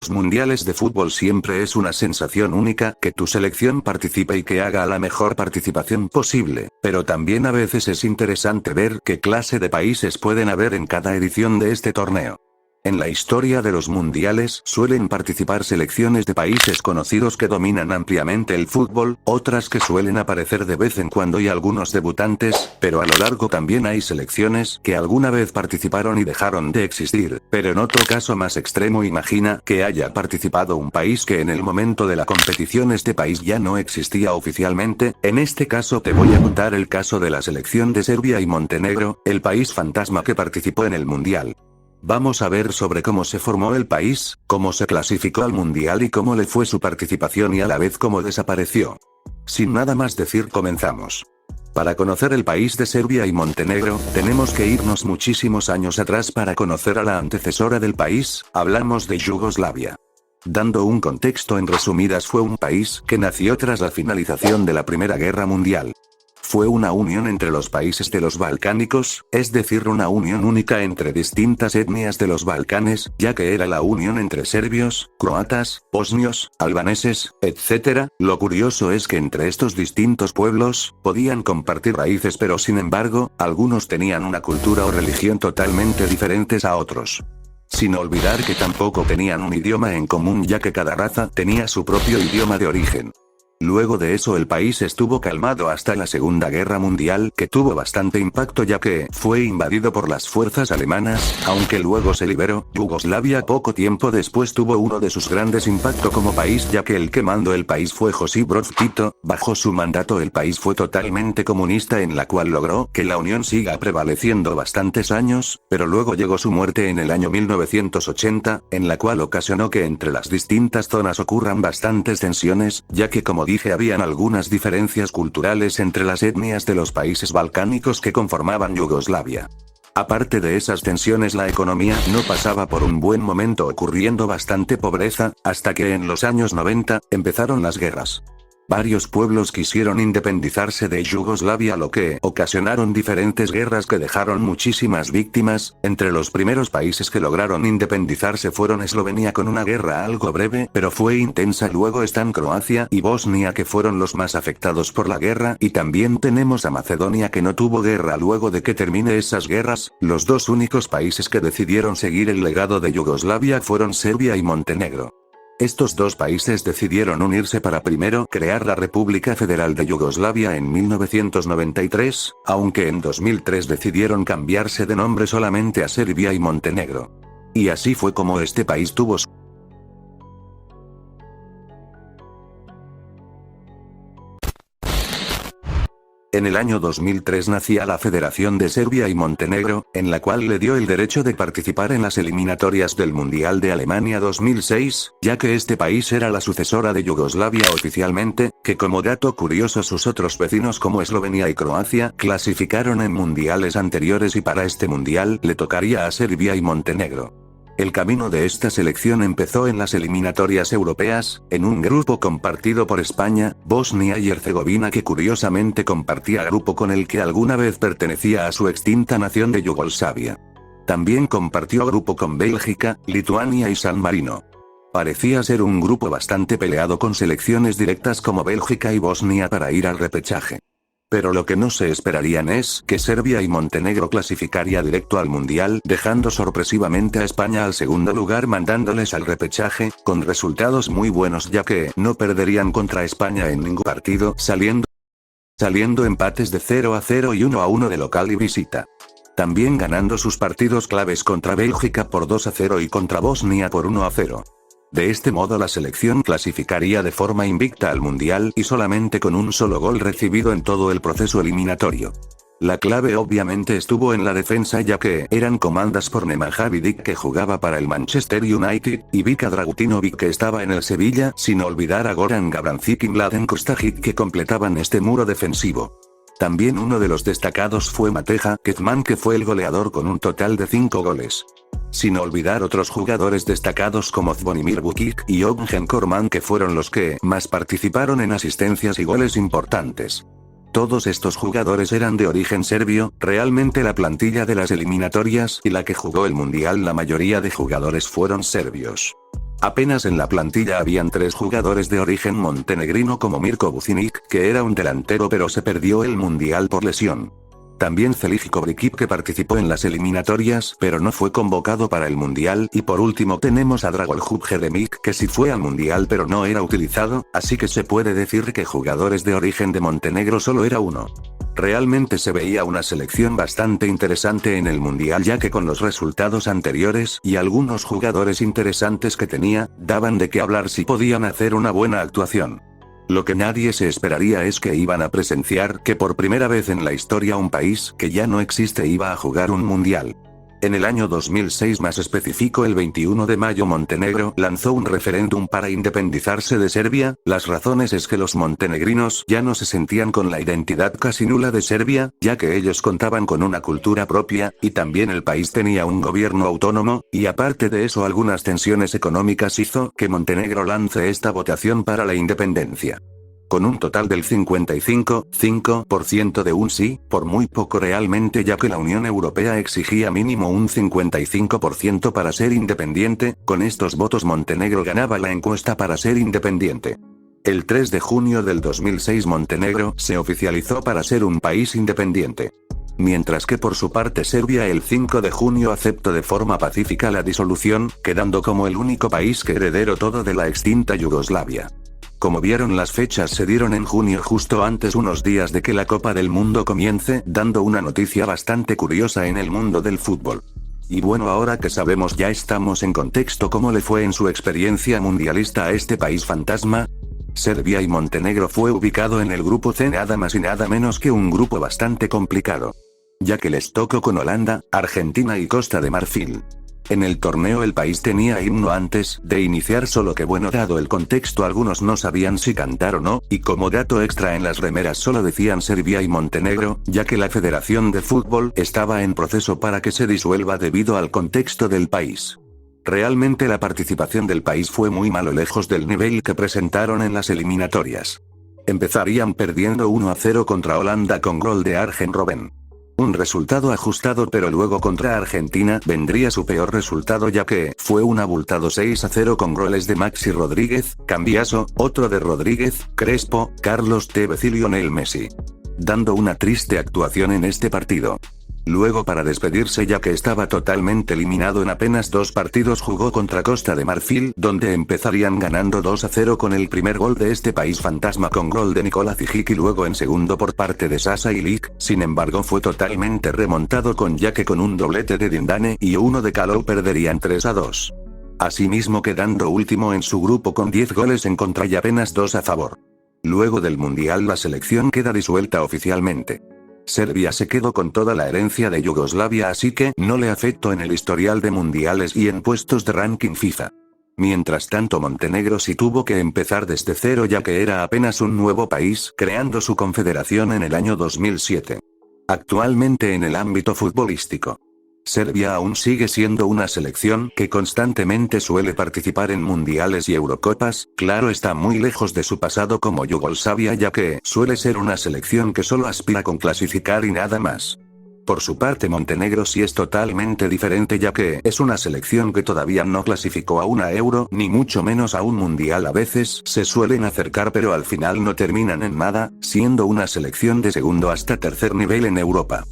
los mundiales de fútbol siempre es una sensación única que tu selección participe y que haga la mejor participación posible, pero también a veces es interesante ver qué clase de países pueden haber en cada edición de este torneo. En la historia de los mundiales suelen participar selecciones de países conocidos que dominan ampliamente el fútbol, otras que suelen aparecer de vez en cuando y algunos debutantes, pero a lo largo también hay selecciones que alguna vez participaron y dejaron de existir, pero en otro caso más extremo imagina que haya participado un país que en el momento de la competición este país ya no existía oficialmente. En este caso te voy a contar el caso de la selección de Serbia y Montenegro, el país fantasma que participó en el mundial. Vamos a ver sobre cómo se formó el país, cómo se clasificó al mundial y cómo le fue su participación y a la vez cómo desapareció. Sin nada más decir, comenzamos. Para conocer el país de Serbia y Montenegro, tenemos que irnos muchísimos años atrás para conocer a la antecesora del país, hablamos de Yugoslavia. Dando un contexto en resumidas, fue un país que nació tras la finalización de la Primera Guerra Mundial. Fue una unión entre los países de los Balcánicos, es decir, una unión única entre distintas etnias de los Balcanes, ya que era la unión entre serbios, croatas, bosnios, albaneses, etc. Lo curioso es que entre estos distintos pueblos, podían compartir raíces, pero sin embargo, algunos tenían una cultura o religión totalmente diferentes a otros. Sin olvidar que tampoco tenían un idioma en común, ya que cada raza tenía su propio idioma de origen. Luego de eso el país estuvo calmado hasta la Segunda Guerra Mundial, que tuvo bastante impacto ya que fue invadido por las fuerzas alemanas, aunque luego se liberó. Yugoslavia poco tiempo después tuvo uno de sus grandes impactos como país, ya que el que mandó el país fue Josip Broz Tito. Bajo su mandato el país fue totalmente comunista, en la cual logró que la unión siga prevaleciendo bastantes años, pero luego llegó su muerte en el año 1980, en la cual ocasionó que entre las distintas zonas ocurran bastantes tensiones, ya que como dije habían algunas diferencias culturales entre las etnias de los países balcánicos que conformaban Yugoslavia. Aparte de esas tensiones, la economía no pasaba por un buen momento, ocurriendo bastante pobreza, hasta que en los años 90, empezaron las guerras. Varios pueblos quisieron independizarse de Yugoslavia, lo que ocasionaron diferentes guerras que dejaron muchísimas víctimas. Entre los primeros países que lograron independizarse fueron Eslovenia con una guerra algo breve, pero fue intensa. Luego están Croacia y Bosnia, que fueron los más afectados por la guerra, y también tenemos a Macedonia, que no tuvo guerra luego de que termine esas guerras. Los dos únicos países que decidieron seguir el legado de Yugoslavia fueron Serbia y Montenegro. Estos dos países decidieron unirse para primero crear la República Federal de Yugoslavia en 1993, aunque en 2003 decidieron cambiarse de nombre solamente a Serbia y Montenegro. Y así fue como este país tuvo su En el año 2003 nacía la Federación de Serbia y Montenegro, en la cual le dio el derecho de participar en las eliminatorias del Mundial de Alemania 2006, ya que este país era la sucesora de Yugoslavia oficialmente, que como dato curioso sus otros vecinos como Eslovenia y Croacia clasificaron en mundiales anteriores y para este mundial le tocaría a Serbia y Montenegro. El camino de esta selección empezó en las eliminatorias europeas, en un grupo compartido por España, Bosnia y Herzegovina, que curiosamente compartía grupo con el que alguna vez pertenecía a su extinta nación de Yugoslavia. También compartió grupo con Bélgica, Lituania y San Marino. Parecía ser un grupo bastante peleado con selecciones directas como Bélgica y Bosnia para ir al repechaje. Pero lo que no se esperarían es que Serbia y Montenegro clasificaría directo al Mundial, dejando sorpresivamente a España al segundo lugar, mandándoles al repechaje, con resultados muy buenos ya que no perderían contra España en ningún partido, saliendo empates de 0-0 y 1-1 de local y visita. También ganando sus partidos claves contra Bélgica por 2-0 y contra Bosnia por 1-0. De este modo la selección clasificaría de forma invicta al Mundial y solamente con un solo gol recibido en todo el proceso eliminatorio. La clave obviamente estuvo en la defensa, ya que eran comandadas por Nemanja Vidic, que jugaba para el Manchester United, y Vika Dragutinovic, que estaba en el Sevilla, sin olvidar a Goran Gabrancic y Mladen Kostajic, que completaban este muro defensivo. También uno de los destacados fue Mateja Kezman, que fue el goleador con un total de 5 goles. Sin olvidar otros jugadores destacados como Zvonimir Vukic y Oghen Korman, que fueron los que más participaron en asistencias y goles importantes. Todos estos jugadores eran de origen serbio. Realmente la plantilla de las eliminatorias y la que jugó el Mundial, la mayoría de jugadores fueron serbios. Apenas en la plantilla habían 3 jugadores de origen montenegrino como Mirko Bucinic, que era un delantero pero se perdió el mundial por lesión. También Felić Brikić, que participó en las eliminatorias pero no fue convocado para el mundial, y por último tenemos a Dragoljub Jeremić, que sí fue al mundial pero no era utilizado, así que se puede decir que jugadores de origen de Montenegro solo era uno. Realmente se veía una selección bastante interesante en el mundial, ya que con los resultados anteriores y algunos jugadores interesantes que tenía, daban de qué hablar si podían hacer una buena actuación. Lo que nadie se esperaría es que iban a presenciar que por primera vez en la historia un país que ya no existe iba a jugar un mundial. En el año 2006, más específico el 21 de mayo, Montenegro lanzó un referéndum para independizarse de Serbia. Las razones es que los montenegrinos ya no se sentían con la identidad casi nula de Serbia, ya que ellos contaban con una cultura propia, y también el país tenía un gobierno autónomo, y aparte de eso algunas tensiones económicas hizo que Montenegro lance esta votación para la independencia. Con un total del 55,5% de un sí, por muy poco realmente, ya que la Unión Europea exigía mínimo un 55% para ser independiente. Con estos votos Montenegro ganaba la encuesta para ser independiente. El 3 de junio del 2006 Montenegro se oficializó para ser un país independiente. Mientras que por su parte Serbia el 5 de junio aceptó de forma pacífica la disolución, quedando como el único país que heredero todo de la extinta Yugoslavia. Como vieron, las fechas se dieron en junio, justo antes unos días de que la Copa del Mundo comience, dando una noticia bastante curiosa en el mundo del fútbol. Y bueno, ahora que sabemos, ya estamos en contexto cómo le fue en su experiencia mundialista a este país fantasma. Serbia y Montenegro fue ubicado en el grupo C, nada más y nada menos que un grupo bastante complicado, ya que les tocó con Holanda, Argentina y Costa de Marfil. En el torneo el país tenía himno antes de iniciar, solo que bueno, dado el contexto algunos no sabían si cantar o no, y como dato extra en las remeras solo decían Serbia y Montenegro, ya que la Federación de Fútbol estaba en proceso para que se disuelva debido al contexto del país. Realmente la participación del país fue muy malo, lejos del nivel que presentaron en las eliminatorias. Empezarían perdiendo 1-0 contra Holanda con gol de Arjen Robben. Un resultado ajustado, pero luego contra Argentina vendría su peor resultado, ya que fue un abultado 6-0 con goles de Maxi Rodríguez, Cambiaso, otro de Rodríguez, Crespo, Carlos Tevez y Lionel Messi, dando una triste actuación en este partido. Luego, para despedirse, ya que estaba totalmente eliminado en apenas 2 partidos, jugó contra Costa de Marfil, donde empezarían ganando 2-0 con el primer gol de este país fantasma con gol de Nikola Zigic y luego en segundo por parte de Sasa Ilic. Sin embargo, fue totalmente remontado ya que con un doblete de Dindane y uno de Kalou perderían 3-2. Asimismo, quedando último en su grupo con 10 goles en contra y apenas 2 a favor. Luego del mundial la selección queda disuelta oficialmente. Serbia se quedó con toda la herencia de Yugoslavia, así que no le afectó en el historial de mundiales y en puestos de ranking FIFA. Mientras tanto, Montenegro sí tuvo que empezar desde cero, ya que era apenas un nuevo país, creando su confederación en el año 2007. Actualmente, en el ámbito futbolístico, Serbia aún sigue siendo una selección que constantemente suele participar en mundiales y Eurocopas. Claro, está muy lejos de su pasado como Yugoslavia, ya que suele ser una selección que solo aspira con clasificar y nada más. Por su parte, Montenegro sí es totalmente diferente, ya que es una selección que todavía no clasificó a una Euro, ni mucho menos a un mundial. A veces se suelen acercar pero al final no terminan en nada, siendo una selección de segundo hasta tercer nivel en Europa.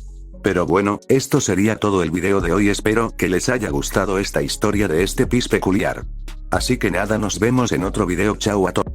Pero bueno, esto sería todo el video de hoy, espero que les haya gustado esta historia de este país peculiar. Así que nada, nos vemos en otro video, chao a todos.